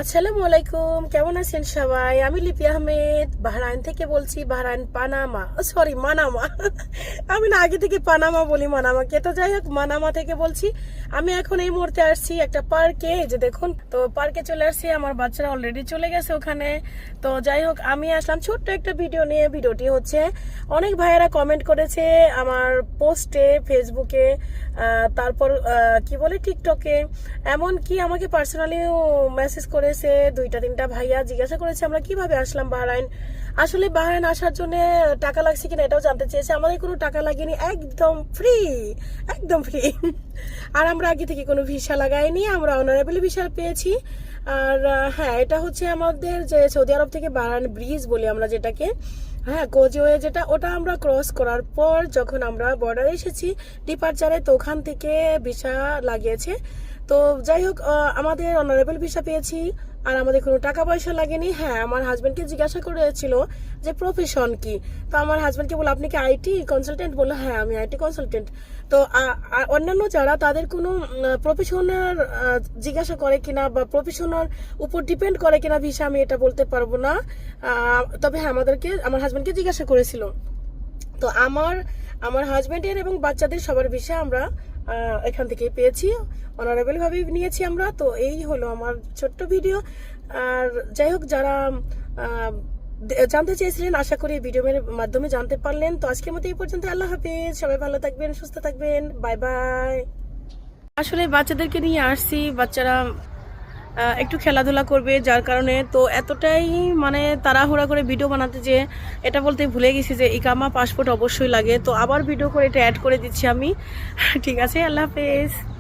আসসালামু আলাইকুম, কেমন আছেন সবাই? আমি লিপি আহমেদ বাহরাইন থেকে বলছি। Bahrain Panama, sorry Manama. আমি না আগে থেকে পানামা বলি মানামাকে, তো যাই হোক মানামা থেকে বলছি। আমি এখন এই মুহূর্তে আসছি একটা পার্কে, যে দেখুন তো পার্কে চলে আসছি। আমার বাচ্চারা অলরেডি চলে গেছে ওখানে। তো যাই হোক আমি আসলাম ছোট্ট একটা ভিডিও নিয়ে। ভিডিওটি হচ্ছে অনেক ভাইয়েরা কমেন্ট করেছে আমার পোস্টে ফেসবুকে, তারপর কি বলে টিকটকে, এমনকি আমাকে পার্সোনালিও মেসেজ করেছে। 2-3টা ভাইয়া জিজ্ঞাসা করেছে আমরা কিভাবে আসলাম বাহরাইন। আসলে বাহরাইন আসার জন্য টাকা লাগছে কিনা এটাও জানতে চেয়েছে। আমাদের কোনো টাকা লাগেনি, একদম ফ্রি, একদম ফ্রি। আর আমরা আগে থেকে কোনো ভিসা লাগাইনি, আমরা অনারেবল ভিসা পেয়েছি। আর হ্যাঁ, এটা হচ্ছে আমাদের যে সৌদি আরব থেকে বাহরাইন ব্রিজ বলি আমরা যেটাকে, হ্যাঁ কোজওয়ে যেটা, ওটা আমরা ক্রস করার পর যখন আমরা বর্ডারে এসেছি ডিপার্চারে, তো ওখান থেকে ভিসা লাগিয়েছে। তো যাই হোক আমাদের অনারেবল ভিসা পেয়েছি, আর আমাদের কোনো টাকা পয়সা লাগেনি। হ্যাঁ, আমার হাজব্যান্ডকে জিজ্ঞাসা করেছিল যে প্রফেশন কি, তো আমার হাজব্যান্ডকে বললো আপনি কি আইটি কনসালটেন্ট? বললো হ্যাঁ আমি আইটি কনসালটেন্ট। তো অন্যান্য যারা তাদের কোনো প্রফেশনাল জিজ্ঞাসা করে কিনা বা প্রফেশনাল উপর ডিপেন্ড করে কিনা ভিসা, আমি এটা বলতে পারবো না। তবে হ্যাঁ আমার হাজব্যান্ডকে জিজ্ঞাসা করেছিল। তো আমার হাজব্যান্ডের এবং বাচ্চাদের সবার ভিসা আমরা এখান থেকে পেয়েছি, অনারেবল ভাবে নিয়েছি আমরা। তো এই হলো আমার ছোট্ট ভিডিও। আর যাই হোক যারা জানতে চেয়েছিলেন, আশা করি ভিডিওর মাধ্যমে জানতে পারলেন। তো আজকের মতো এই পর্যন্ত। আল্লাহ হাফিজ, সবাই ভালো থাকবেন, সুস্থ থাকবেন, বাই বাই। আসলে বাচ্চাদেরকে নিয়ে আসছি, বাচ্চারা একটু খেলাধুলা করবে, যার কারণে তো এতটাই মানে তাড়াহুড়া করে ভিডিও বানাতে, যে এটা বলতে ভুলে গেছি যে ইকামা পাসপোর্ট অবশ্যই লাগে। তো আবার ভিডিও করে এটা অ্যাড করে দিচ্ছি আমি। ঠিক আছে, আল্লাহ হাফেজ।